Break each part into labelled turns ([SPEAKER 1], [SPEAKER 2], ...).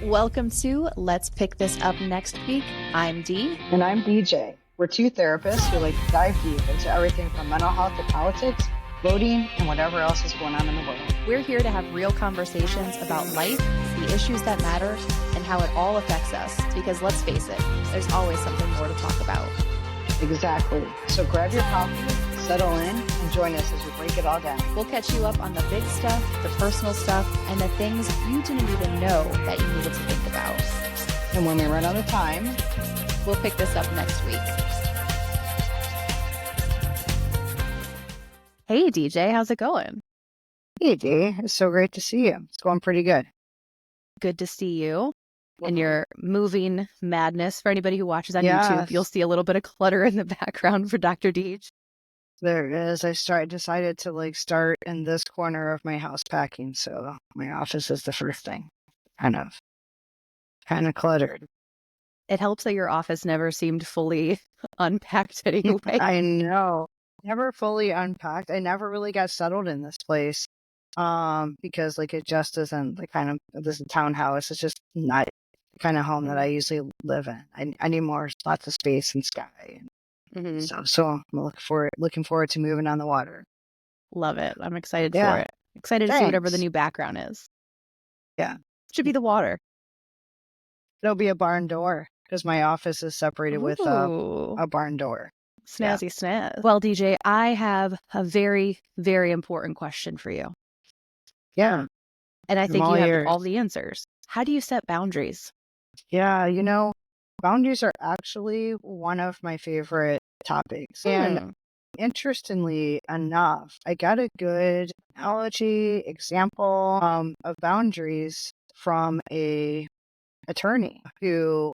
[SPEAKER 1] Welcome to Let's Pick This Up Next Week. I'm Dee.
[SPEAKER 2] And I'm DJ. We're two therapists who like to dive deep into everything from mental health to politics, voting, and whatever else is going on in the world.
[SPEAKER 1] We're here to have real conversations about life, the issues that matter, and how it all affects us. Because let's face it, there's always something more to talk about.
[SPEAKER 2] Exactly. So grab your coffee, settle in, and join us as we break it all down.
[SPEAKER 1] We'll catch you up on the big stuff, the personal stuff, and the things you didn't even know that you needed to think about.
[SPEAKER 2] And when we run out of time,
[SPEAKER 1] we'll pick this up next week. Hey, DJ, how's it going?
[SPEAKER 2] Hey, Dee. It's so great to see you. It's going pretty good.
[SPEAKER 1] Good to see you. And your moving madness. For anybody who watches on YouTube, you'll see a little bit of clutter in the background for Dr. Deej.
[SPEAKER 2] There is. I decided to start in this corner of my house packing. So my office is the first thing. Kind of cluttered.
[SPEAKER 1] It helps that your office never seemed fully unpacked anyway.
[SPEAKER 2] I know. Never fully unpacked. I never really got settled in this place. Because it just isn't this townhouse. It's just not the kind of home that I usually live in. I need lots of space and sky. So I'm looking forward to moving on the water.
[SPEAKER 1] Love it. I'm excited for it. Excited to see whatever the new background is.
[SPEAKER 2] Yeah.
[SPEAKER 1] Should be the water.
[SPEAKER 2] It'll be a barn door because my office is separated with a barn door.
[SPEAKER 1] Snazzy snaz. Well, DJ, I have a very, very important question for you.
[SPEAKER 2] Yeah.
[SPEAKER 1] And I think you have all the answers. How do you set boundaries?
[SPEAKER 2] Yeah, boundaries are actually one of my favorite topics. And interestingly enough, I got a good analogy, example of boundaries from a attorney who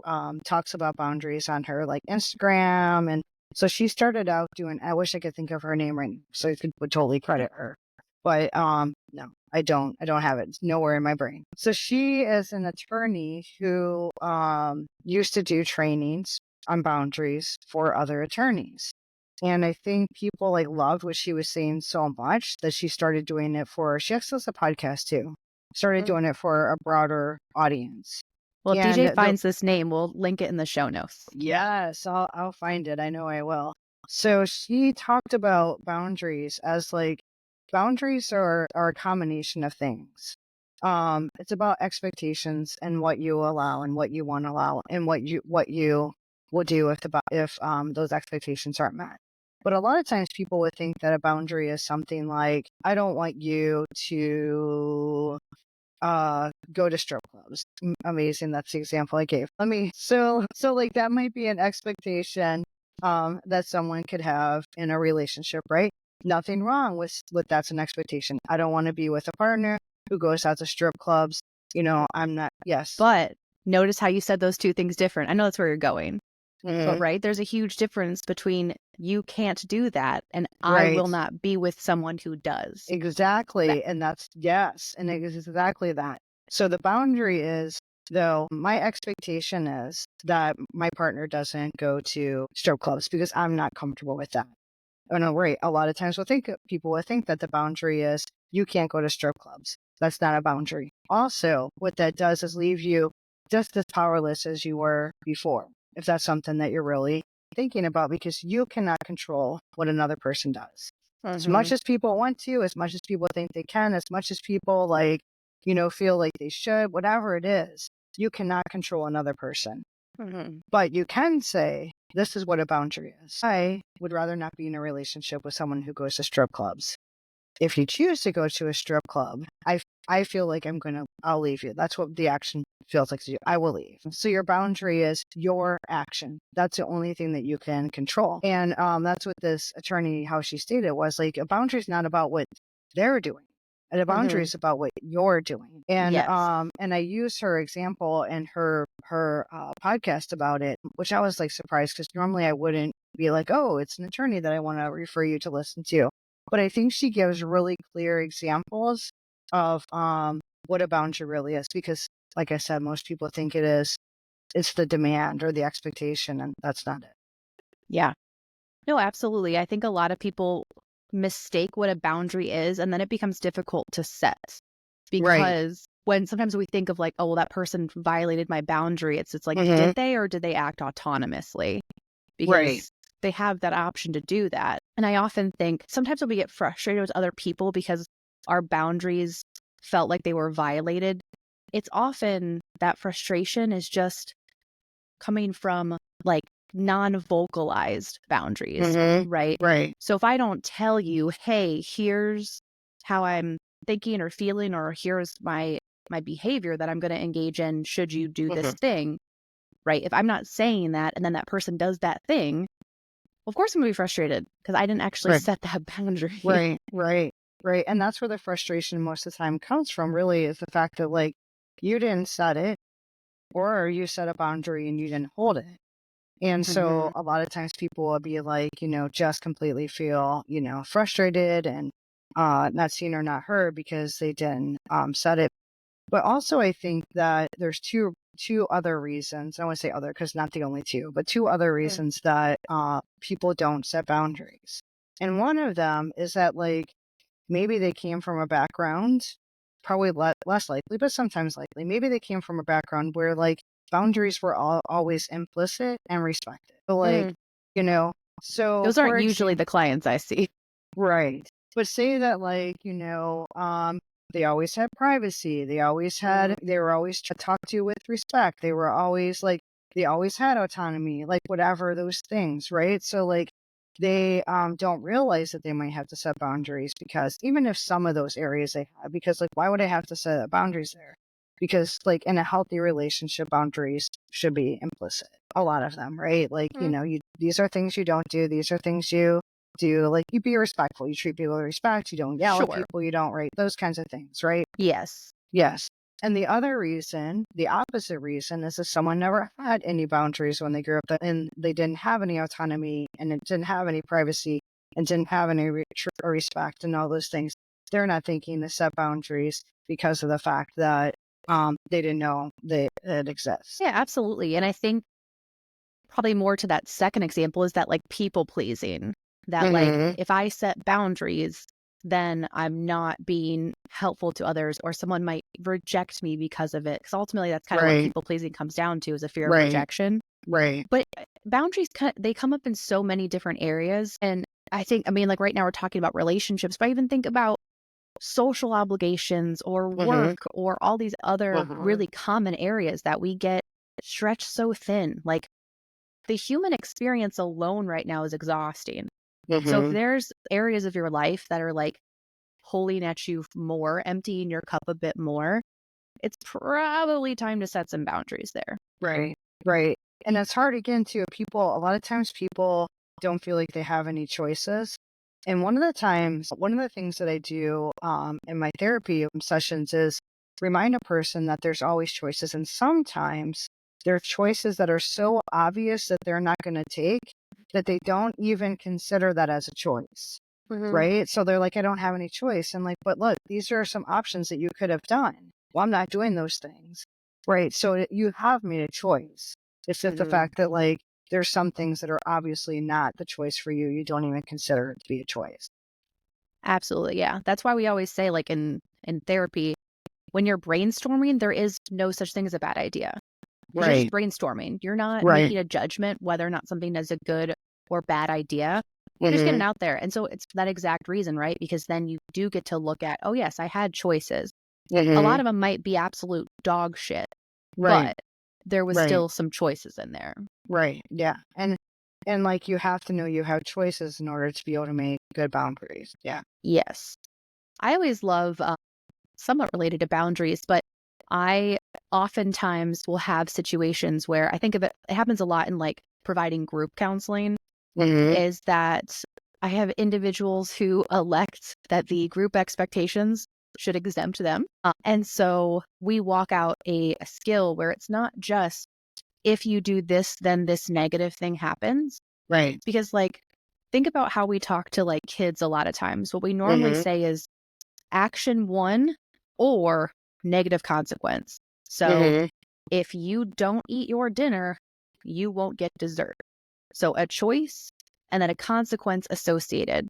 [SPEAKER 2] talks about boundaries on her Instagram. And so she started out doing, I wish I could think of her name right now, so I would totally credit her. But no, I don't have it. It's nowhere in my brain. So she is an attorney who used to do trainings on boundaries for other attorneys. And I think people loved what she was saying so much that she started doing it she actually has a podcast too. Started doing it for a broader audience.
[SPEAKER 1] Well, if DJ finds this name, we'll link it in the show notes.
[SPEAKER 2] Yes, I'll find it. I know I will. So she talked about boundaries as boundaries are a combination of things. It's about expectations and what you allow and what you want to allow and what you will do if those expectations aren't met. But a lot of times people would think that a boundary is something like, I don't want you to go to strip clubs. Amazing. That's the example I gave. So that might be an expectation that someone could have in a relationship, right? Nothing wrong with that's an expectation. I don't want to be with a partner who goes out to strip clubs. I'm not. Yes.
[SPEAKER 1] But notice how you said those two things different. I know that's where you're going. But right, there's a huge difference between you can't do that and I will not be with someone who does.
[SPEAKER 2] Exactly. And that's and it's exactly that. So the boundary is, though, my expectation is that my partner doesn't go to strip clubs because I'm not comfortable with that. Oh, no, right. A lot of times people will think that the boundary is you can't go to strip clubs. That's not a boundary. Also, what that does is leave you just as powerless as you were before, if that's something that you're really thinking about, because you cannot control what another person does. As much as people want to, as much as people think they can, as much as people feel like they should, whatever it is, you cannot control another person. But you can say, this is what a boundary is. I would rather not be in a relationship with someone who goes to strip clubs. If you choose to go to a strip club, I feel like I'll leave you. That's what the action feels like to you. I will leave. So your boundary is your action. That's the only thing that you can control. And that's what this attorney, how she stated, was a boundary is not about what they're doing. And a boundary is about what you're doing. And and I used her example in her podcast about it, which I was surprised because normally I wouldn't be oh, it's an attorney that I want to refer you to listen to. But I think she gives really clear examples of what a boundary really is, because like I said, most people think it's the demand or the expectation, and that's not it.
[SPEAKER 1] Yeah. No, absolutely. I think a lot of people mistake what a boundary is, and then it becomes difficult to set because when sometimes we think of like, oh, well, that person violated my boundary. It's like,
[SPEAKER 2] Mm-hmm.
[SPEAKER 1] did they or did they act autonomously?
[SPEAKER 2] Right.
[SPEAKER 1] Because they have that option to do that. And I often think sometimes when we get frustrated with other people because our boundaries felt like they were violated, it's often that frustration is just coming from like non-vocalized boundaries,
[SPEAKER 2] Mm-hmm.
[SPEAKER 1] right?
[SPEAKER 2] Right.
[SPEAKER 1] So if I don't tell you, hey, here's how I'm thinking or feeling, or here's my behavior that I'm going to engage in should you do
[SPEAKER 2] Mm-hmm.
[SPEAKER 1] this thing, right? If I'm not saying that and then that person does that thing, of course I'm going to be frustrated because I didn't actually
[SPEAKER 2] Right.
[SPEAKER 1] set that boundary.
[SPEAKER 2] Right. Right. Right. And that's where the frustration most of the time comes from, really, is the fact that, like, you didn't set it, or you set a boundary and you didn't hold it. And
[SPEAKER 1] Mm-hmm.
[SPEAKER 2] so a lot of times people will be like, just completely feel, frustrated and not seen or not heard because they didn't set it. But also I think that there's two other reasons. I want to say other because not the only two, but two other
[SPEAKER 1] Mm.
[SPEAKER 2] reasons that people don't set boundaries. And one of them is that, like, maybe they came from a background, probably less likely, but sometimes likely. Maybe they came from a background where, like, boundaries were always implicit and respected. So, like,
[SPEAKER 1] Mm.
[SPEAKER 2] you know, so
[SPEAKER 1] Those
[SPEAKER 2] for
[SPEAKER 1] aren't usually
[SPEAKER 2] example,
[SPEAKER 1] the clients I see.
[SPEAKER 2] right. But say that, like, they always had privacy.
[SPEAKER 1] Mm.
[SPEAKER 2] They were always talked to with respect. They were always like, they always had autonomy, like whatever those things, right? So, like, they don't realize that they might have to set boundaries, because even if some of those areas they have, because, like, why would I have to set boundaries there? Because, like, in a healthy relationship, boundaries should be implicit. A lot of them, right? Like,
[SPEAKER 1] Mm.
[SPEAKER 2] these are things you don't do. These are things you do. Like, you be respectful. You treat people with respect. You don't yell at
[SPEAKER 1] Sure.
[SPEAKER 2] people. You don't, right? Those kinds of things, right?
[SPEAKER 1] Yes.
[SPEAKER 2] Yes. And the other reason, the opposite reason, is that someone never had any boundaries when they grew up, and they didn't have any autonomy, and it didn't have any privacy, and didn't have any respect and all those things. They're not thinking to set boundaries because of the fact that they didn't know it exists.
[SPEAKER 1] Yeah, absolutely. And I think probably more to that second example is that like people pleasing, that like
[SPEAKER 2] Mm-hmm.
[SPEAKER 1] if I set boundaries, then I'm not being helpful to others, or someone might reject me because of it. Because ultimately, that's kind of what
[SPEAKER 2] Right.
[SPEAKER 1] people pleasing comes down to, is a fear of
[SPEAKER 2] Right.
[SPEAKER 1] rejection.
[SPEAKER 2] Right.
[SPEAKER 1] But boundaries, they come up in so many different areas. And I think, I mean, like right now we're talking about relationships, but I even think about social obligations or
[SPEAKER 2] Mm-hmm.
[SPEAKER 1] work or all these other
[SPEAKER 2] Mm-hmm.
[SPEAKER 1] really common areas that we get stretched so thin. Like the human experience alone right now is exhausting. So if
[SPEAKER 2] Mm-hmm.
[SPEAKER 1] there's areas of your life that are like pulling at you more, emptying your cup a bit more, it's probably time to set some boundaries there.
[SPEAKER 2] Right, right. And it's hard again too. A lot of times people don't feel like they have any choices. And one of the things that I do in my therapy sessions is remind a person that there's always choices. And sometimes there are choices that are so obvious that they're not going to take, that they don't even consider that as a choice.
[SPEAKER 1] Hmm.
[SPEAKER 2] Right. So they're like, I don't have any choice. And, like, but look, these are some options that you could have done. Well, I'm not doing those things. Right. So you have made a choice. It's just the
[SPEAKER 1] Hmm.
[SPEAKER 2] fact that, like, there's some things that are obviously not the choice for you. You don't even consider it to be a choice.
[SPEAKER 1] Absolutely. Yeah. That's why we always say, like in therapy, when you're brainstorming, there is no such thing as a bad idea. Because you're just
[SPEAKER 2] Right.
[SPEAKER 1] brainstorming. You're not
[SPEAKER 2] Right.
[SPEAKER 1] making a judgment whether or not something is a good or bad idea. You're just getting
[SPEAKER 2] Mm-hmm.
[SPEAKER 1] out there. And so it's for that exact reason, right? Because then you do get to look at, oh, yes, I had choices. A lot
[SPEAKER 2] Mm-hmm.
[SPEAKER 1] of them might be absolute dog shit,
[SPEAKER 2] Right.
[SPEAKER 1] but there was
[SPEAKER 2] Right.
[SPEAKER 1] still some choices in there.
[SPEAKER 2] Right. Yeah. And like, you have to know you have choices in order to be able to make good boundaries. Yeah.
[SPEAKER 1] Yes. I always love, somewhat related to boundaries, but I oftentimes will have situations where I think of it, it happens a lot in like providing group counseling,
[SPEAKER 2] Mm-hmm.
[SPEAKER 1] is that I have individuals who elect that the group expectations should exempt them. And so we walk out a skill where it's not just if you do this, then this negative thing happens.
[SPEAKER 2] Right.
[SPEAKER 1] Because, like, think about how we talk to like kids a lot of times. What we normally
[SPEAKER 2] Mm-hmm.
[SPEAKER 1] say is action one or negative consequence. So
[SPEAKER 2] Mm-hmm.
[SPEAKER 1] if you don't eat your dinner, you won't get dessert. So a choice and then a consequence associated.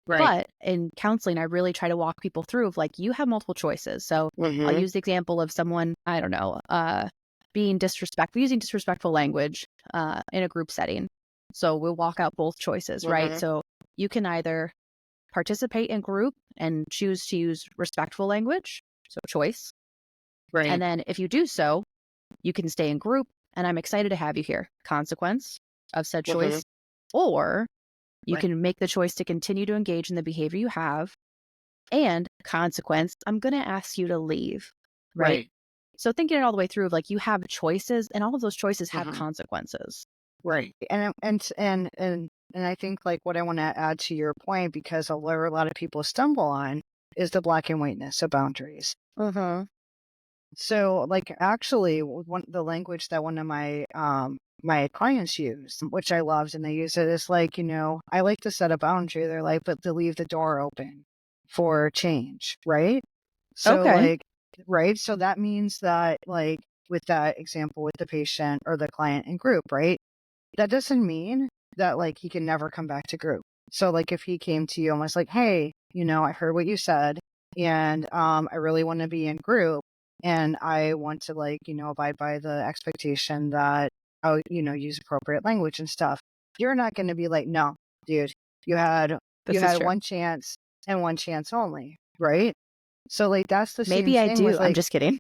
[SPEAKER 2] Right.
[SPEAKER 1] But in counseling, I really try to walk people through of like, you have multiple choices. So I'll
[SPEAKER 2] Mhm.
[SPEAKER 1] use the example of someone, I don't know, being disrespectful, using disrespectful language in a group setting. So we'll walk out both choices, right?
[SPEAKER 2] Mhm.
[SPEAKER 1] So you can either participate in group and choose to use respectful language, so choice. And
[SPEAKER 2] Right.
[SPEAKER 1] then if you do so, you can stay in group and I'm excited to have you here. Consequence of said
[SPEAKER 2] Mhm.
[SPEAKER 1] choice. Or you
[SPEAKER 2] Right.
[SPEAKER 1] can make the choice to continue to engage in the behavior you have. And consequence, I'm going to ask you to leave. Right.
[SPEAKER 2] Right.
[SPEAKER 1] So thinking it all the way through of like you have choices and all of those choices have
[SPEAKER 2] Mhm.
[SPEAKER 1] consequences.
[SPEAKER 2] Right. And I think like what I want to add to your point, because where a lot of people stumble on is the black and whiteness of boundaries.
[SPEAKER 1] Uh-huh.
[SPEAKER 2] So like actually the language that one of my clients use, which I loved, and they use it is like, I like to set a boundary. They're like, but to leave the door open for change, right? So
[SPEAKER 1] Okay.
[SPEAKER 2] like, right. So that means that like with that example with the patient or the client in group, right? That doesn't mean that like he can never come back to group. So like if he came to you and was like, hey, I heard what you said and I really want to be in group and I want to like, abide by the expectation that I'll, use appropriate language and stuff. You're not going to be like, no, dude, you had you
[SPEAKER 1] This is
[SPEAKER 2] had
[SPEAKER 1] true.
[SPEAKER 2] one chance and one chance only, right? So like that's the same
[SPEAKER 1] Maybe I
[SPEAKER 2] thing
[SPEAKER 1] do.
[SPEAKER 2] with
[SPEAKER 1] I'm
[SPEAKER 2] like
[SPEAKER 1] just kidding.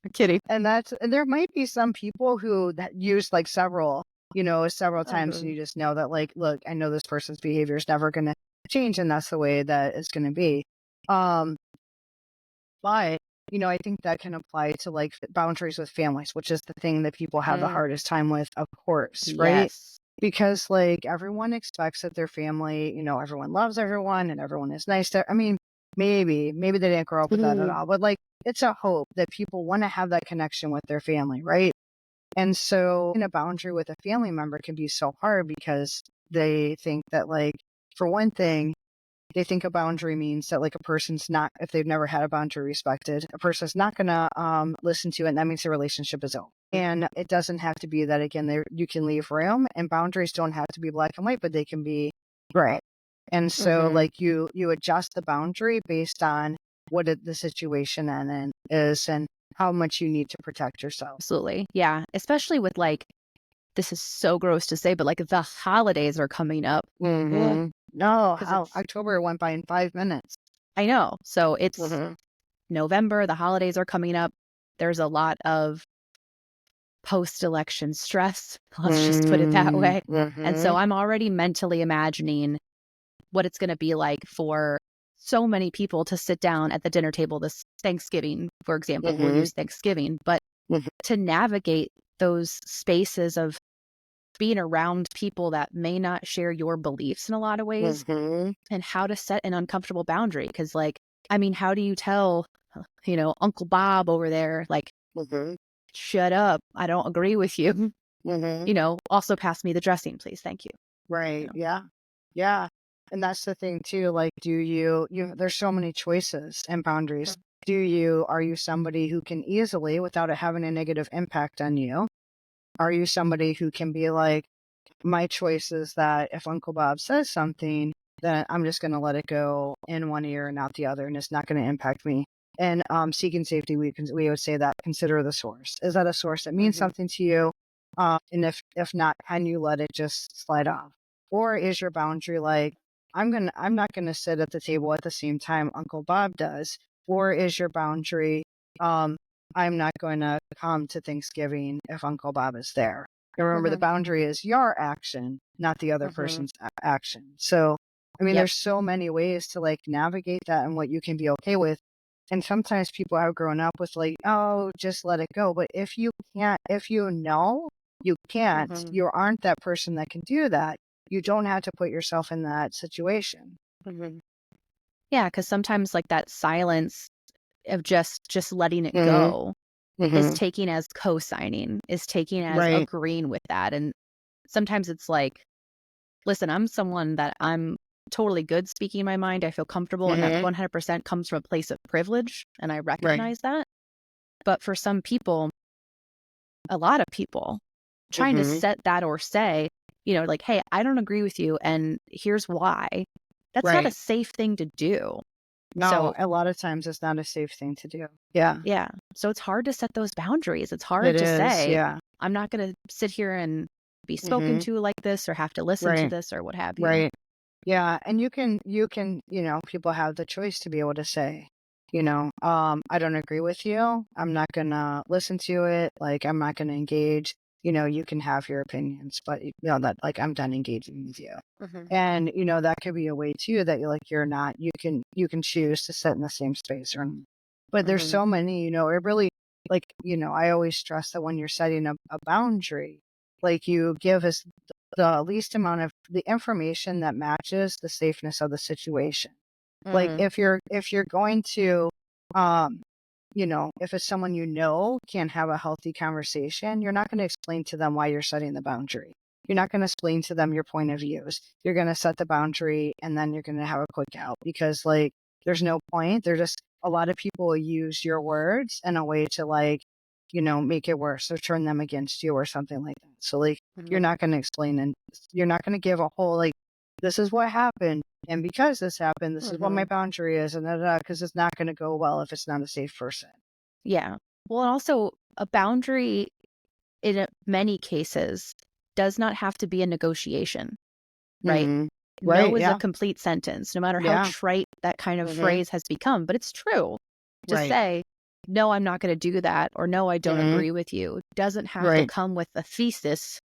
[SPEAKER 1] I'm kidding.
[SPEAKER 2] and there might be some people who that use like several times, and
[SPEAKER 1] Uh-huh.
[SPEAKER 2] you just know that like, look, I know this person's behavior is never gonna change, and that's the way that it's gonna be. Um, but I think that can apply to like boundaries with families, which is the thing that people have the
[SPEAKER 1] Mm,
[SPEAKER 2] hardest time with, of course, right?
[SPEAKER 1] yes.
[SPEAKER 2] Because like everyone expects that their family, everyone loves everyone and everyone is nice to, I mean, maybe they didn't grow up with that at
[SPEAKER 1] Mhm.
[SPEAKER 2] all, but like it's a hope that people want to have that connection with their family, right? And so in a boundary with a family member can be so hard because they think that like, for one thing, they think a boundary means that like a person's not, if they've never had a boundary respected, a person's not gonna listen to it, and that means the relationship is over. And it doesn't have to be that. Again, there you can leave room, and boundaries don't have to be black and white, but they can be gray. And so
[SPEAKER 1] Mhm.
[SPEAKER 2] like you adjust the boundary based on the situation and is and how much you need to protect yourself.
[SPEAKER 1] Absolutely. Yeah. Especially with like, this is so gross to say, but like the holidays are coming up.
[SPEAKER 2] Mhm. No,
[SPEAKER 1] Because
[SPEAKER 2] how
[SPEAKER 1] it's,
[SPEAKER 2] October went by in 5 minutes.
[SPEAKER 1] I know. So it's
[SPEAKER 2] Mhm.
[SPEAKER 1] November, the holidays are coming up. There's a lot of post-election stress. Let's just put it that
[SPEAKER 2] Mm,
[SPEAKER 1] way. And so
[SPEAKER 2] mhm.
[SPEAKER 1] I'm already mentally imagining what it's going to be like for so many people to sit down at the dinner table this Thanksgiving, for example. We'll
[SPEAKER 2] Mhm.
[SPEAKER 1] use Thanksgiving, but
[SPEAKER 2] Mhm.
[SPEAKER 1] to navigate those spaces of being around people that may not share your beliefs in a lot of ways
[SPEAKER 2] Mhm.
[SPEAKER 1] and how to set an uncomfortable boundary. Because, like, I mean, how do you tell, Uncle Bob over there, like,
[SPEAKER 2] Mhm.
[SPEAKER 1] shut up, I don't agree with you,
[SPEAKER 2] Mhm.
[SPEAKER 1] also pass me the dressing, please, thank you. you
[SPEAKER 2] Right,
[SPEAKER 1] know?
[SPEAKER 2] yeah. Yeah, and that's the thing too, like, do you there's so many choices and boundaries. Are you somebody who can easily, without it having a negative impact on you, are you somebody who can be like, my choice is that if Uncle Bob says something, then I'm just gonna let it go in one ear and out the other, and it's not gonna impact me. And seeking safety, we would say that consider the source. Is that a source that means
[SPEAKER 1] Mhm.
[SPEAKER 2] something to you? And if not, can you let it just slide off? Or is your boundary like, I'm not gonna sit at the table at the same time Uncle Bob does? Or is your boundary, um, I'm not going to come to Thanksgiving if Uncle Bob is there? And remember, the
[SPEAKER 1] Mhm.
[SPEAKER 2] boundary is your action, not the other
[SPEAKER 1] Mhm.
[SPEAKER 2] person's action. So, I mean,
[SPEAKER 1] Yep.
[SPEAKER 2] there's so many ways to like navigate that and what you can be okay with. And sometimes people have grown up with like, oh, just let it go. But if you know you can't,
[SPEAKER 1] Mhm.
[SPEAKER 2] you aren't that person that can do that. You don't have to put yourself in that situation.
[SPEAKER 1] Mhm. Yeah, because sometimes like that silence of just letting it
[SPEAKER 2] Hmm.
[SPEAKER 1] go is
[SPEAKER 2] Hmm.
[SPEAKER 1] taking as co-signing, is taking as
[SPEAKER 2] Right.
[SPEAKER 1] agreeing with that. And sometimes it's like, listen, I'm someone that I'm totally good speaking my mind. I feel comfortable, and that
[SPEAKER 2] Hmm.
[SPEAKER 1] 100% comes from a place of privilege, and I
[SPEAKER 2] Right.
[SPEAKER 1] recognize that. But for some people, a lot of people, trying to
[SPEAKER 2] Hmm.
[SPEAKER 1] set that or say, like, hey, I don't agree with you, and here's why. That's not a
[SPEAKER 2] Right.
[SPEAKER 1] safe thing to do.
[SPEAKER 2] No,
[SPEAKER 1] So,
[SPEAKER 2] a lot of times it's not a safe thing to do. Yeah,
[SPEAKER 1] yeah. So it's hard to set those boundaries. It's hard
[SPEAKER 2] it
[SPEAKER 1] to
[SPEAKER 2] is.
[SPEAKER 1] say,
[SPEAKER 2] Yeah.
[SPEAKER 1] I'm not going to sit here and be spoken
[SPEAKER 2] Mhm.
[SPEAKER 1] to like this or have to listen to
[SPEAKER 2] Right.
[SPEAKER 1] this or what have you.
[SPEAKER 2] Right. Yeah, and you can, people have the choice to be able to say, I don't agree with you. I'm not gonna listen to it. Like, I'm not gonna engage. You can have your opinions, but that, like, I'm done engaging with you.
[SPEAKER 1] Hmm.
[SPEAKER 2] And that could be a way too that you're not. You can choose to sit in the same space or not. But there's
[SPEAKER 1] Hmm.
[SPEAKER 2] so many. It really, like, I always stress that when you're setting a boundary, like, you give us the least amount of the information that matches the safeness of the situation. Like,
[SPEAKER 1] Hmm.
[SPEAKER 2] if you're going to, um, if it's someone can't have a healthy conversation, you're not going to explain to them why you're setting the boundary. You're not going to explain to them your point of views. You're going to set the boundary and then you're going to have a quick out because, like, there's no point. They're just a lot of people will use your words in a way to, like, make it worse or turn them against you or something like that. So, like, you're
[SPEAKER 1] Hmm.
[SPEAKER 2] not going to explain and you're not going to give a whole, like, this is what happened. And because this happened, this is what my
[SPEAKER 1] Hmm.
[SPEAKER 2] boundary is, and because it's not going to go well if it's not a safe person.
[SPEAKER 1] Yeah. Well, and also a boundary many cases does not have to be a negotiation, right?
[SPEAKER 2] Hmm.
[SPEAKER 1] No
[SPEAKER 2] Right.
[SPEAKER 1] is a
[SPEAKER 2] Yeah.
[SPEAKER 1] complete sentence, no matter how
[SPEAKER 2] Yeah.
[SPEAKER 1] trite that kind of
[SPEAKER 2] Hmm.
[SPEAKER 1] phrase has become, but it's true. To
[SPEAKER 2] Right.
[SPEAKER 1] say, no, I'm not going to do that, or no, I don't
[SPEAKER 2] Hmm.
[SPEAKER 1] agree with you, doesn't have to
[SPEAKER 2] Right.
[SPEAKER 1] come with a thesis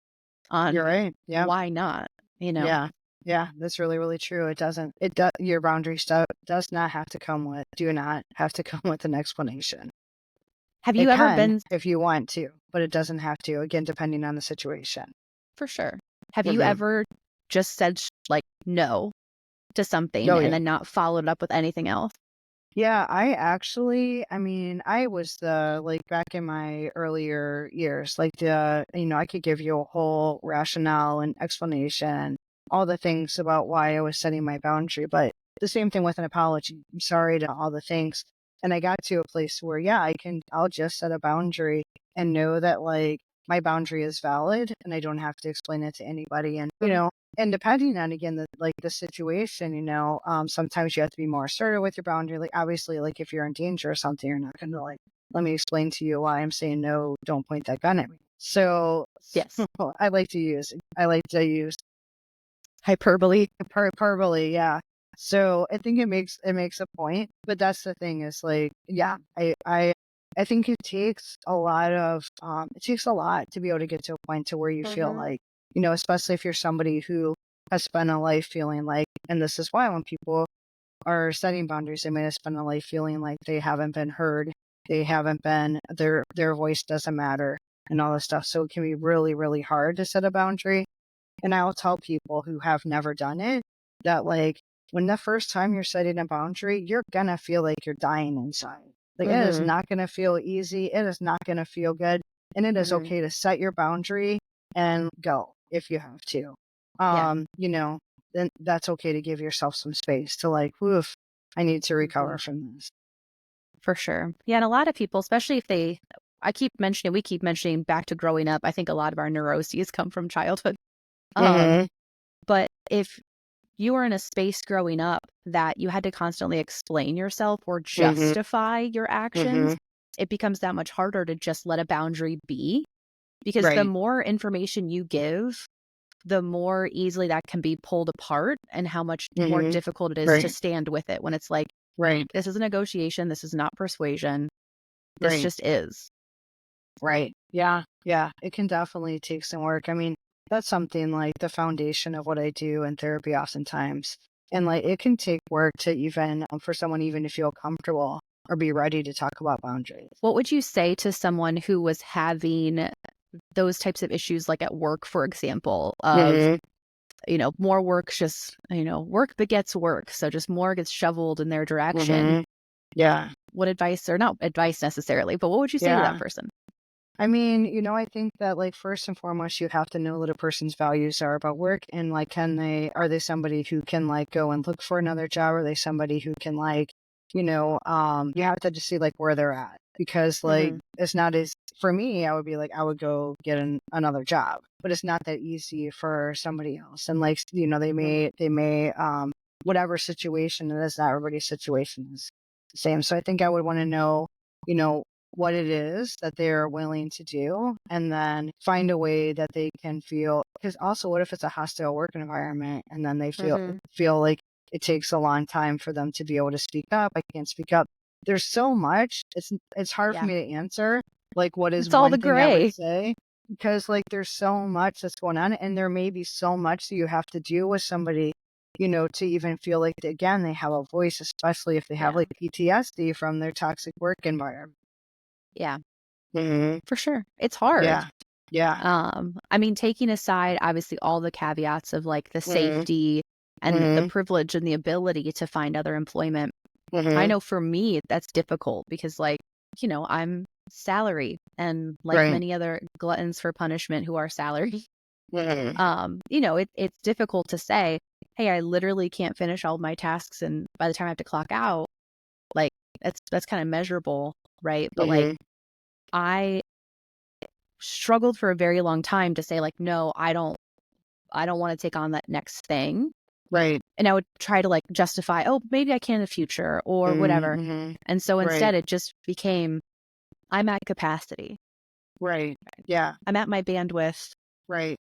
[SPEAKER 1] on
[SPEAKER 2] You're right. Yeah.
[SPEAKER 1] why not, you know?
[SPEAKER 2] Yeah. Yeah. That's really, really true. It doesn't, it does, your boundary stuff does not have to come with, do not have to come with an explanation.
[SPEAKER 1] Have you
[SPEAKER 2] It
[SPEAKER 1] ever
[SPEAKER 2] can
[SPEAKER 1] been,
[SPEAKER 2] if you want to, but it doesn't have to, again, depending on the situation.
[SPEAKER 1] for sure, have you
[SPEAKER 2] Hmm.
[SPEAKER 1] ever just said like no to something
[SPEAKER 2] Oh,
[SPEAKER 1] and
[SPEAKER 2] yeah.
[SPEAKER 1] then not followed up with anything else?
[SPEAKER 2] Yeah, I mean, I was like, back in my earlier years, like, I could give you a whole rationale and explanation, all the things about why I was setting my boundary, but the same thing with an apology. I'm sorry to all the things. And I got to a place where, yeah, I'll just set a boundary and know that, like, my boundary is valid and I don't have to explain it to anybody. And,
[SPEAKER 1] Mhm.
[SPEAKER 2] and depending on, again, the situation, sometimes you have to be more assertive with your boundary. Like, obviously, like, if you're in danger or something, you're not going to, like, let me explain to you why I'm saying no, don't point that gun at me. So
[SPEAKER 1] Yes.
[SPEAKER 2] I like to use
[SPEAKER 1] Hyperbole.
[SPEAKER 2] hyperbole, yeah. So I think it makes a point, but that's the thing is, like, yeah, I think it takes a lot to be able to get to a point to where you feel
[SPEAKER 1] Hmm.
[SPEAKER 2] like, especially if you're somebody who has spent a life feeling like, and this is why when people are setting boundaries, they may have spent a life feeling like they haven't been heard, they haven't been their voice doesn't matter and all this stuff. So it can be really, really hard to set a boundary. And I'll tell people who have never done it that, like, when the first time you're setting a boundary, you're gonna feel like you're dying inside. Like, it is
[SPEAKER 1] Hmm.
[SPEAKER 2] not gonna feel easy. It is not gonna feel good. And it is
[SPEAKER 1] Hmm.
[SPEAKER 2] okay to set your boundary and go if you have to.
[SPEAKER 1] Yeah.
[SPEAKER 2] Then that's okay to give yourself some space to, like, woof, I need to
[SPEAKER 1] Hmm.
[SPEAKER 2] recover from this.
[SPEAKER 1] For sure. Yeah, and a lot of people, especially if we keep mentioning back to growing up. I think a lot of our neuroses come from childhood. Um,
[SPEAKER 2] Mm-hmm.
[SPEAKER 1] but if you were in a space growing up that you had to constantly explain yourself or
[SPEAKER 2] Mm-hmm.
[SPEAKER 1] justify your actions,
[SPEAKER 2] Mm-hmm.
[SPEAKER 1] it becomes that much harder to just let a boundary be because the
[SPEAKER 2] Right.
[SPEAKER 1] more information you give, the more easily that can be pulled apart and how much more
[SPEAKER 2] Mm-hmm.
[SPEAKER 1] difficult it is to
[SPEAKER 2] Right.
[SPEAKER 1] stand with it when it's like,
[SPEAKER 2] Right.
[SPEAKER 1] this is a negotiation, this is not persuasion, this
[SPEAKER 2] Right.
[SPEAKER 1] just is.
[SPEAKER 2] Right. Yeah. Yeah. It can definitely take some work. I mean, that's something like the foundation of what I do in therapy oftentimes. And, like, it can take work to even, for someone even to feel comfortable or be ready to talk about boundaries.
[SPEAKER 1] What would you say to someone who was having those types of issues, like at work, for example, of,
[SPEAKER 2] Hmm.
[SPEAKER 1] more work, just, work begets work. So just more gets shoveled in their direction.
[SPEAKER 2] Hmm. Yeah.
[SPEAKER 1] What advice, or not advice necessarily, but what would you say to that
[SPEAKER 2] Yeah.
[SPEAKER 1] person?
[SPEAKER 2] I mean, I think that, like, first and foremost, you have to know what a person's values are about work and, like, are they somebody who can, like, go and look for another job? Are they somebody who can, like, you have to just see, like, where they're at because, like,
[SPEAKER 1] Hmm.
[SPEAKER 2] it's not as, for me, I would be like, I would go get another job, but it's not that easy for somebody else. And, like, they may, whatever situation it is, not everybody's situation is the same. So I think I would want to know, you know, what it is that they're willing to do, and then find a way that they can feel, because also what if it's a hostile work environment and then they
[SPEAKER 1] Mhm.
[SPEAKER 2] feel like it takes a long time for them to be able to speak up. I can't speak up. There's so much. It's hard for
[SPEAKER 1] Yeah.
[SPEAKER 2] me to answer like what is
[SPEAKER 1] It's all
[SPEAKER 2] one
[SPEAKER 1] the
[SPEAKER 2] thing I would
[SPEAKER 1] gray.
[SPEAKER 2] say, because like there's so much that's going on, and there may be so much that you have to deal with somebody, to even feel like again they have a voice, especially if they have
[SPEAKER 1] Yeah.
[SPEAKER 2] like PTSD from their toxic work environment.
[SPEAKER 1] Yeah,
[SPEAKER 2] Mhm.
[SPEAKER 1] for sure. It's hard.
[SPEAKER 2] Yeah. Yeah.
[SPEAKER 1] I mean, taking aside obviously all the caveats of like the
[SPEAKER 2] Mhm.
[SPEAKER 1] safety and the
[SPEAKER 2] Mhm.
[SPEAKER 1] privilege and the ability to find other employment, I
[SPEAKER 2] Mhm.
[SPEAKER 1] know for me that's difficult because like, I'm salary and like
[SPEAKER 2] Right.
[SPEAKER 1] many other gluttons for punishment who are salary,
[SPEAKER 2] Mhm.
[SPEAKER 1] it's difficult to say, hey, I literally can't finish all of my tasks and by the time I have to clock out, like that's kind of measurable, right? But like
[SPEAKER 2] Mhm.
[SPEAKER 1] I struggled for a very long time to say like, no, I don't want to take on that next thing.
[SPEAKER 2] Right.
[SPEAKER 1] And I would try to like justify, oh, maybe I can in the future or whatever.
[SPEAKER 2] Mhm.
[SPEAKER 1] And so
[SPEAKER 2] Right.
[SPEAKER 1] instead it just became I'm at capacity.
[SPEAKER 2] Right. Yeah.
[SPEAKER 1] I'm at my bandwidth.
[SPEAKER 2] Right.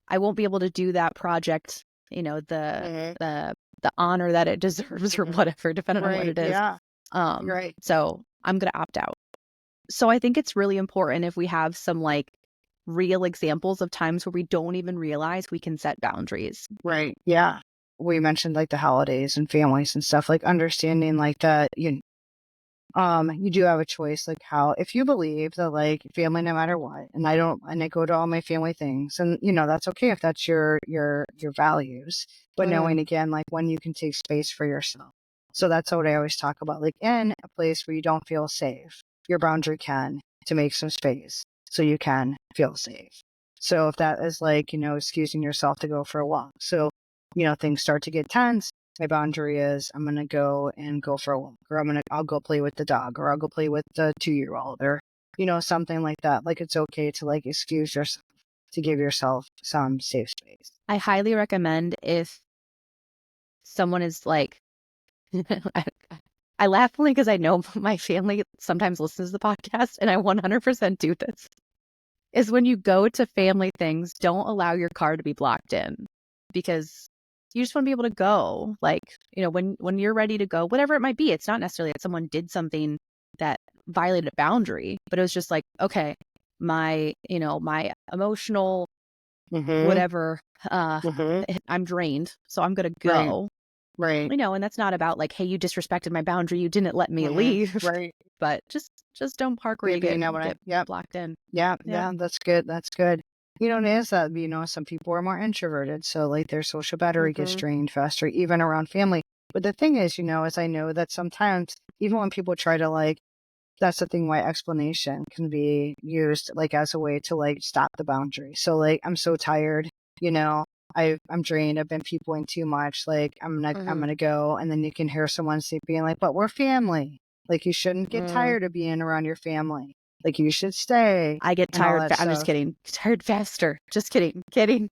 [SPEAKER 1] I won't be able to do that project, the
[SPEAKER 2] Mhm.
[SPEAKER 1] the the honor that it deserves or
[SPEAKER 2] Mhm.
[SPEAKER 1] whatever, depending on what
[SPEAKER 2] Right.
[SPEAKER 1] it is.
[SPEAKER 2] Yeah. Right.
[SPEAKER 1] So I'm gonna opt out. So I think it's really important if we have some like real examples of times where we don't even realize we can set boundaries.
[SPEAKER 2] Right. Yeah. We mentioned like the holidays and families and stuff, like understanding like that you do have a choice, like how, if you believe that like family no matter what, and I go to all my family things, and that's okay if that's your values, but
[SPEAKER 1] Mm,
[SPEAKER 2] knowing again like when you can take space for yourself. So that's what I always talk about, like in a place where you don't feel safe, your boundary can to make some space so you can feel safe. So if that is like, excusing yourself to go for a walk. So, things start to get tense, my boundary is I'm gonna go for a walk, or I'll go play with the dog, or I'll go play with the 2-year-old, or something like that. Like it's okay to like excuse yourself, to give yourself some safe space.
[SPEAKER 1] I highly recommend if someone is like, I, I laugh only because I know my family sometimes listens to the podcast, and I 100% do this. Is when you go to family things, don't allow your car to be blocked in because you just want to be able to go. Like, when you're ready to go, whatever it might be, it's not necessarily that someone did something that violated a boundary, but it was just like, okay, my emotional
[SPEAKER 2] Mm-hmm.
[SPEAKER 1] whatever, uh,
[SPEAKER 2] Mm-hmm.
[SPEAKER 1] I'm drained, so I'm gonna
[SPEAKER 2] Right.
[SPEAKER 1] go.
[SPEAKER 2] Right.
[SPEAKER 1] And that's not about like, hey, you disrespected my boundary, you didn't let me
[SPEAKER 2] Mm-hmm.
[SPEAKER 1] leave,
[SPEAKER 2] Right.
[SPEAKER 1] but just don't park where
[SPEAKER 2] Yeah,
[SPEAKER 1] you
[SPEAKER 2] but you
[SPEAKER 1] get
[SPEAKER 2] know what
[SPEAKER 1] get
[SPEAKER 2] yep.
[SPEAKER 1] blocked in.
[SPEAKER 2] Yeah,
[SPEAKER 1] Yep.
[SPEAKER 2] yeah, that's good. That's good. It is that, some people are more introverted, so like their social battery gets
[SPEAKER 1] Mhm.
[SPEAKER 2] drained faster, even around family. But the thing is I know that sometimes, even when people try to like, that's the thing why explanation can be used like as a way to like stop the boundary. So like I'm so tired, you know, I'm drained, I've been peopling too much, like I'm
[SPEAKER 1] Mhm.
[SPEAKER 2] gonna go, and then you can hear someone being like, but we're family. Like you shouldn't get
[SPEAKER 1] Mm.
[SPEAKER 2] tired of being around your family. Like you should stay
[SPEAKER 1] I get
[SPEAKER 2] and all
[SPEAKER 1] tired
[SPEAKER 2] that
[SPEAKER 1] I'm just
[SPEAKER 2] stuff.
[SPEAKER 1] kidding. Tired faster. Just kidding. Kidding.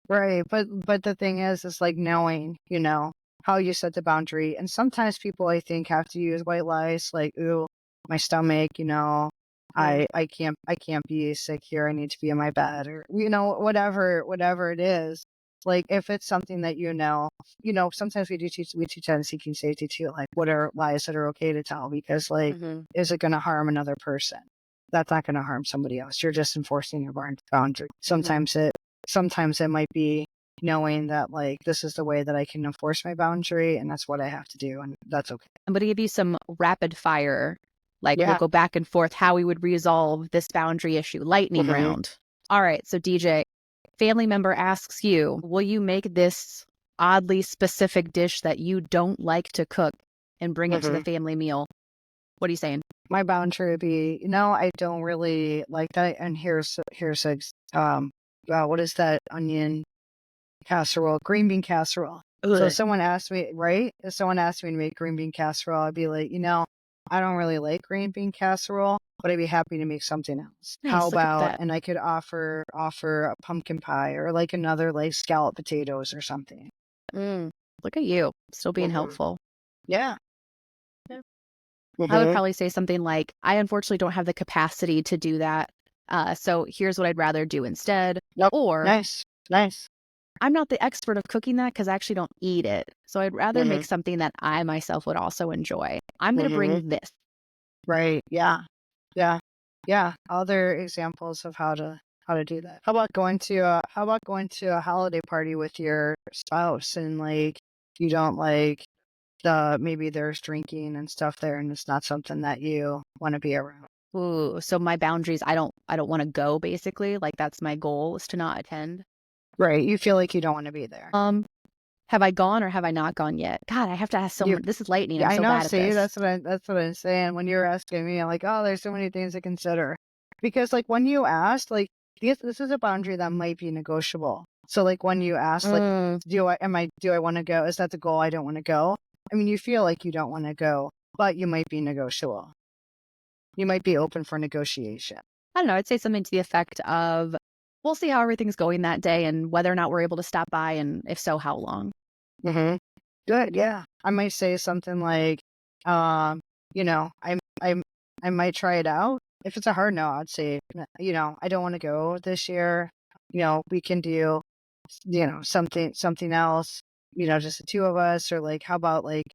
[SPEAKER 2] Right. But the thing is like knowing, how you set the boundary. And sometimes people I think have to use white lies like, ooh, my stomach,
[SPEAKER 1] Mm.
[SPEAKER 2] I can't be sick here. I need to be in my bed, or whatever it is. Like if it's something that sometimes we teach on seeking safety too, like what are lies that are okay to tell, because like
[SPEAKER 1] Mhm.
[SPEAKER 2] is it gonna harm another person? That's not gonna harm somebody else. You're just enforcing your boundary.
[SPEAKER 1] Mhm.
[SPEAKER 2] Sometimes it might be knowing that like this is the way that I can enforce my boundary, and that's what I have to do, and that's okay.
[SPEAKER 1] I'm gonna give you some rapid fire. Like we'll
[SPEAKER 2] Yeah.
[SPEAKER 1] go back and forth how we would resolve this boundary issue. Lightning
[SPEAKER 2] Hmm.
[SPEAKER 1] round. All right. So DJ, family member asks you, will you make this oddly specific dish that you don't like to cook and bring it to the
[SPEAKER 2] Hmm.
[SPEAKER 1] family meal? What are you saying?
[SPEAKER 2] My boundary would be, I don't really like that, and here's what is that onion casserole, green bean casserole. So if
[SPEAKER 1] Ugh.
[SPEAKER 2] someone asked me, right? If someone asked me to make green bean casserole, I'd be like, I don't really like green bean casserole, but I'd be happy to make something else. How
[SPEAKER 1] Nice. Look at
[SPEAKER 2] about,
[SPEAKER 1] that.
[SPEAKER 2] and I could offer a pumpkin pie, or like another like scallop potatoes or something.
[SPEAKER 1] Mm. Look at you, still being
[SPEAKER 2] Mhm.
[SPEAKER 1] helpful.
[SPEAKER 2] Yeah. Yeah.
[SPEAKER 1] I would
[SPEAKER 2] Mhm.
[SPEAKER 1] probably say something like, "I unfortunately don't have the capacity to do that, so here's what I'd rather do instead."
[SPEAKER 2] Yep.
[SPEAKER 1] Or,
[SPEAKER 2] Nice. Nice.
[SPEAKER 1] "I'm not the expert of cooking that because I actually don't eat it, so I'd rather make
[SPEAKER 2] Mhm.
[SPEAKER 1] something that I myself would also enjoy. I'm gonna
[SPEAKER 2] Mhm.
[SPEAKER 1] bring this."
[SPEAKER 2] Right. Yeah. Yeah. Yeah. Other examples of how to do that. How about going to a holiday party with your spouse and like you don't like maybe there's drinking and stuff there and it's not something that you want to be around.
[SPEAKER 1] Ooh, so my boundaries, I don't wanna go, basically, like, that's my goal is to not attend.
[SPEAKER 2] Right. You feel like you don't want to be there.
[SPEAKER 1] Um, have I gone or have I not gone yet? God, I have to ask
[SPEAKER 2] You
[SPEAKER 1] someone. This is lightning,
[SPEAKER 2] Yeah,
[SPEAKER 1] I'm
[SPEAKER 2] I
[SPEAKER 1] so
[SPEAKER 2] know,
[SPEAKER 1] bad at
[SPEAKER 2] see,
[SPEAKER 1] this.
[SPEAKER 2] that's what I'm saying. When you're asking me, I'm like, "Oh, there's so many things to consider." Because, like, when you asked, like, this is a boundary that might be negotiable. So, like, when you ask, like,
[SPEAKER 1] Mm,
[SPEAKER 2] do I wanna go? Is that the goal? I don't wanna go? I mean, you feel like you don't wanna go, but you might be negotiable. You might be open for negotiation.
[SPEAKER 1] I don't know, I'd say something to the effect of, "We'll see how everything's going that day and whether or not we're able to stop by, and if so, how long."
[SPEAKER 2] Mhm. Good, yeah. I might say something like, um, you know, I might try it out. If it's a hard no, I'd say, I don't want to go this year. We can do, something else, just the two of us, or like, how about like,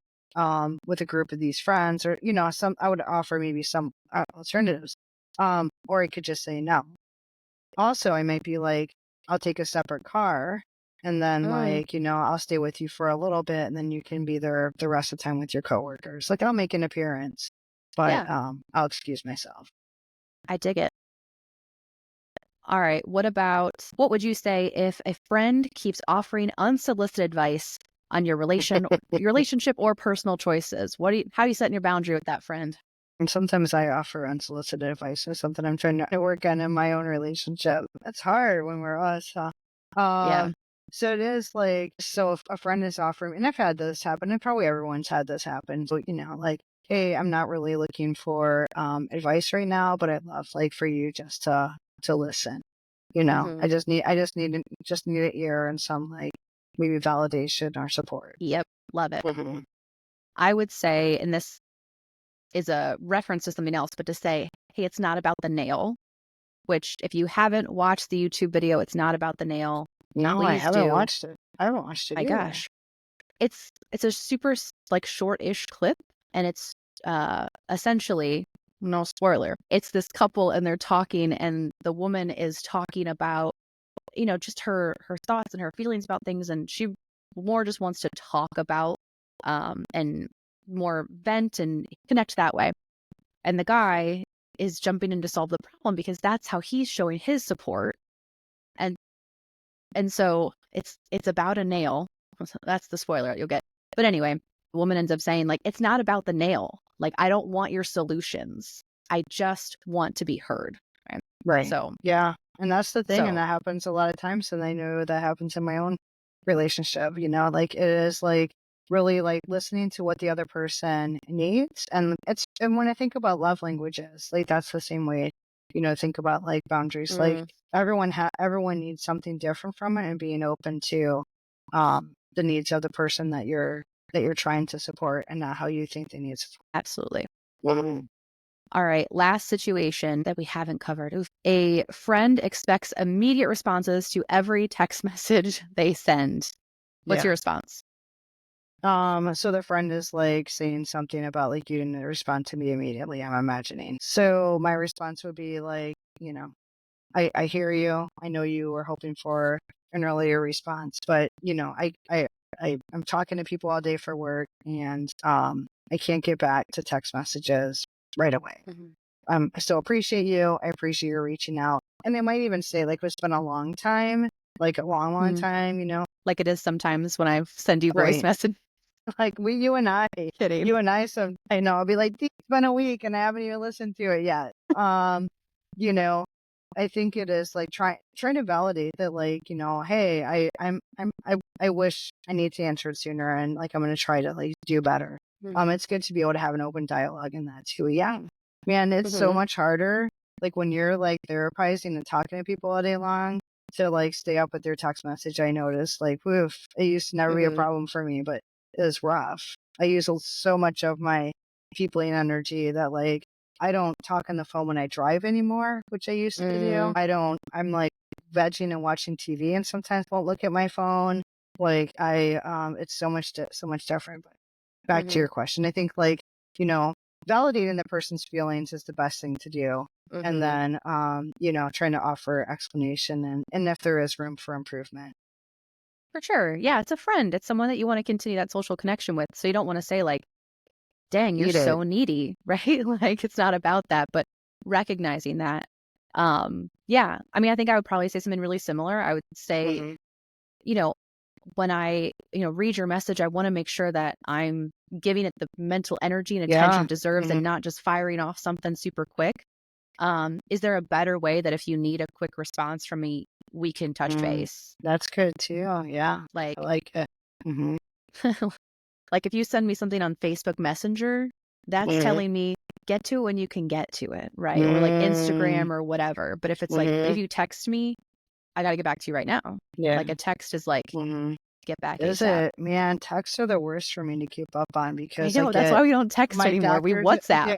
[SPEAKER 2] with a group of these friends, or, I would offer maybe some alternatives. Or I could just say no. Also, I might be like, I'll take a separate car and then
[SPEAKER 1] Mm,
[SPEAKER 2] like, I'll stay with you for a little bit and then you can be there the rest of the time with your coworkers. Like I'll make an appearance, but
[SPEAKER 1] yeah,
[SPEAKER 2] I'll excuse myself.
[SPEAKER 1] I dig it. Alright, what would you say if a friend keeps offering unsolicited advice on your relationship or personal choices? How are you setting your boundary with that friend?
[SPEAKER 2] And sometimes I offer unsolicited advice. It's something I'm trying to work on in my own relationship. It's hard when we're us, huh? Uh,
[SPEAKER 1] Yeah.
[SPEAKER 2] so it is like, so if a friend is offering, and I've had this happen, and probably everyone's had this happen. So, like, hey, I'm not really looking for advice right now, but I'd love like for you just to listen.
[SPEAKER 1] Mhm.
[SPEAKER 2] Just need an ear and some like maybe validation or support.
[SPEAKER 1] Yep, love it.
[SPEAKER 2] Mhm.
[SPEAKER 1] I would say, and this is a reference to something else, but to say, "Hey, it's not about the nail," which if you haven't watched the YouTube video, "It's Not About the Nail,"
[SPEAKER 2] No, I
[SPEAKER 1] please
[SPEAKER 2] haven't
[SPEAKER 1] do.
[SPEAKER 2] watched it. I haven't watched it
[SPEAKER 1] My
[SPEAKER 2] either.
[SPEAKER 1] gosh. It's a super like short-ish clip, and it's essentially, no spoiler, it's this couple and they're talking and the woman is talking about, just her thoughts and her feelings about things, and she more just wants to talk about and more vent and connect that way. And the guy is jumping in to solve the problem because that's how he's showing his support. And so it's about a nail. That's the spoiler you'll get. But anyway, the woman ends up saying, like, "It's not about the nail. Like, I don't want your solutions. I just want to be heard." Right?
[SPEAKER 2] Right.
[SPEAKER 1] So
[SPEAKER 2] Yeah. And that's the thing, and
[SPEAKER 1] so
[SPEAKER 2] that happens a lot of times, and I know that happens in my own relationship, like, it is, like, really, like, listening to what the other person needs, and when I think about love languages, like, that's the same way, think about, like, boundaries, like,
[SPEAKER 1] mm,
[SPEAKER 2] everyone needs something different from it and being open to, the needs of the person that you're trying to support and not how you think they need support.
[SPEAKER 1] absolutely.
[SPEAKER 2] Mhm.
[SPEAKER 1] All right, last situation that we haven't covered. Oof. A friend expects immediate responses to every text message they send. What's
[SPEAKER 2] Yeah.
[SPEAKER 1] your response?
[SPEAKER 2] So the friend is like saying something about like you didn't respond to me immediately, I'm imagining. So my response would be like, I hear you. I know you were hoping for an earlier response, but I'm talking to people all day for work and I can't get back to text messages right away.
[SPEAKER 1] Mhm.
[SPEAKER 2] I still appreciate you. I appreciate you reaching out. And they might even say like it's been a long time, like a long, long
[SPEAKER 1] Mm,
[SPEAKER 2] time.
[SPEAKER 1] like it is sometimes when I send you voice
[SPEAKER 2] Right.
[SPEAKER 1] message.
[SPEAKER 2] Like,
[SPEAKER 1] Kidding.
[SPEAKER 2] you and I know, I'll be like, "It's been a week and I haven't even listened to it yet." You know, I think it is like trying to validate that, like, "Hey, I wish I need to answer it sooner and like I'm gonna try to like do better."
[SPEAKER 1] Mhm.
[SPEAKER 2] It's good to be able to have an open dialogue in that too. Yeah. Man, it's so
[SPEAKER 1] Mhm.
[SPEAKER 2] much harder. Like when you're like therapizing and talking to people all day long to like stay up with their text message. I noticed like, woof, it used to never be a
[SPEAKER 1] Mhm.
[SPEAKER 2] problem for me, but it was rough. I use so much of my peopling energy that like I don't talk on the phone when I drive anymore, which I used to do.
[SPEAKER 1] Mm.
[SPEAKER 2] I'm like vegging and watching TV and sometimes won't look at my phone. Like it's so much different. But back to
[SPEAKER 1] Mhm.
[SPEAKER 2] your question, I think like, you know, validating the person's feelings is the best thing to do. And
[SPEAKER 1] Mhm.
[SPEAKER 2] then, you know, trying to offer explanation and if there is room for improvement.
[SPEAKER 1] For sure. Yeah, it's a friend. It's someone that you wanna continue that social connection with, so you don't wanna say like, "Dang, you're
[SPEAKER 2] Eat it.
[SPEAKER 1] so needy," right? Like, it's not about that, but recognizing that. Yeah, I mean, I think I would probably say something really similar. I would say,
[SPEAKER 2] Hmm.
[SPEAKER 1] you know, when I, read your message, I wanna make sure that I'm giving it the mental energy and attention
[SPEAKER 2] Yeah.
[SPEAKER 1] it deserves
[SPEAKER 2] Hmm.
[SPEAKER 1] and not just firing off something super quick. Is there a better way that if you need a quick response from me, we can touch
[SPEAKER 2] Mm,
[SPEAKER 1] base?
[SPEAKER 2] that's good too. Yeah. I
[SPEAKER 1] Like
[SPEAKER 2] like it. Hmm.
[SPEAKER 1] like, if you send me something on Facebook Messenger, that's
[SPEAKER 2] Hmm.
[SPEAKER 1] telling me, "Get to it when you can get to it," right? Or, like,
[SPEAKER 2] Mm,
[SPEAKER 1] Instagram or whatever, but if it's like,
[SPEAKER 2] hmm.
[SPEAKER 1] if you text me, I gotta get back to you right now.
[SPEAKER 2] Yeah.
[SPEAKER 1] Like, a text is like,
[SPEAKER 2] Hmm.
[SPEAKER 1] "Get back
[SPEAKER 2] Is
[SPEAKER 1] ASAP."
[SPEAKER 2] it? Man, texts are the worst for me to keep up on
[SPEAKER 1] I
[SPEAKER 2] because I
[SPEAKER 1] know, that's
[SPEAKER 2] get
[SPEAKER 1] why we don't text
[SPEAKER 2] my
[SPEAKER 1] anymore, we
[SPEAKER 2] doctor's,
[SPEAKER 1] WhatsApp.
[SPEAKER 2] yeah,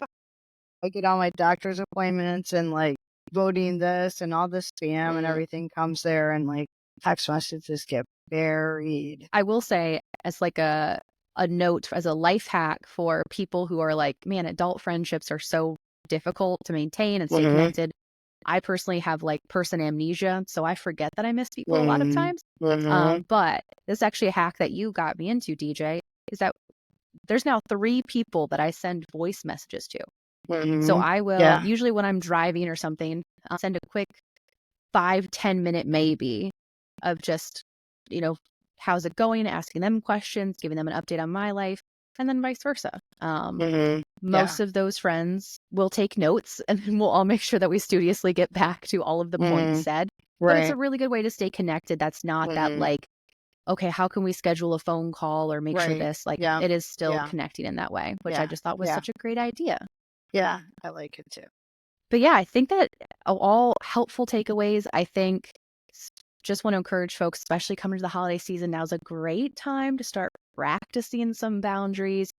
[SPEAKER 2] I get all my doctor's appointments and like voting this and all this spam and
[SPEAKER 1] Mm.
[SPEAKER 2] everything comes there and like text messages get buried.
[SPEAKER 1] I will say as like a note as a life hack for people who are like, man, adult friendships are so difficult to maintain and stay
[SPEAKER 2] Hmm.
[SPEAKER 1] connected. I personally have like person amnesia, so I forget that I miss people a lot of
[SPEAKER 2] Hmm.
[SPEAKER 1] times.
[SPEAKER 2] Hmm.
[SPEAKER 1] But this is actually a hack that you got me into, DJ, is that there's now 3 people that I send voice messages to. So
[SPEAKER 2] Hmm.
[SPEAKER 1] I will
[SPEAKER 2] Yeah.
[SPEAKER 1] usually when I'm driving or something, I'll send a quick 5-10 minute maybe of just, you know, how's it going, asking them questions, giving them an update on my life, and then vice versa.
[SPEAKER 2] Hmm. Yeah.
[SPEAKER 1] Most of those friends will take notes and then we'll all make sure that we studiously get back to all of the points
[SPEAKER 2] Hmm.
[SPEAKER 1] said. But it's
[SPEAKER 2] Right.
[SPEAKER 1] a really good way to stay connected. That's not that
[SPEAKER 2] Hmm.
[SPEAKER 1] like, okay, how can we schedule a phone call or make sure
[SPEAKER 2] Right.
[SPEAKER 1] this? Like,
[SPEAKER 2] Yeah.
[SPEAKER 1] it is still
[SPEAKER 2] Yeah.
[SPEAKER 1] connecting in that way, which I
[SPEAKER 2] Yeah.
[SPEAKER 1] just thought was
[SPEAKER 2] Yeah.
[SPEAKER 1] such a great idea.
[SPEAKER 2] Yeah. I like it too.
[SPEAKER 1] But yeah, I think that all helpful takeaways. I think s- just want to encourage folks, especially coming to the holiday season, now's a great time to start practicing some boundaries,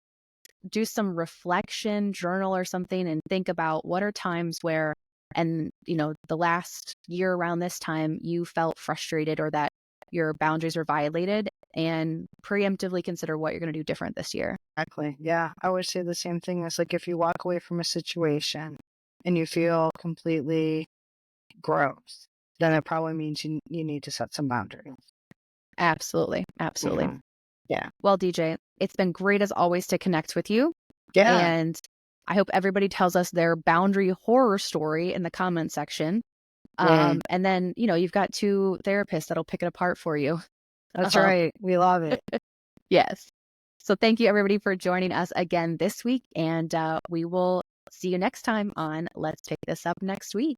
[SPEAKER 1] do some reflection, journal or something, and think about what are times where, and the last year around this time, you felt frustrated or that your boundaries were violated, and preemptively consider what you're going to do different this year.
[SPEAKER 2] Exactly. Yeah. I would say the same thing. It's like if you walk away from a situation and you feel completely gross, then it probably means you need to set some boundaries.
[SPEAKER 1] Absolutely. Absolutely.
[SPEAKER 2] Hmm. Yeah.
[SPEAKER 1] Well, DJ, it's been great as always to connect with you.
[SPEAKER 2] Yeah.
[SPEAKER 1] And I hope everybody tells us their boundary horror story in the comment section.
[SPEAKER 2] Mm,
[SPEAKER 1] And then, you've got 2 therapists that'll pick it apart for you.
[SPEAKER 2] that's
[SPEAKER 1] Um,
[SPEAKER 2] right. We love it.
[SPEAKER 1] yes. So thank you, everybody, for joining us again this week. And we will see you next time on Let's Pick This Up next week.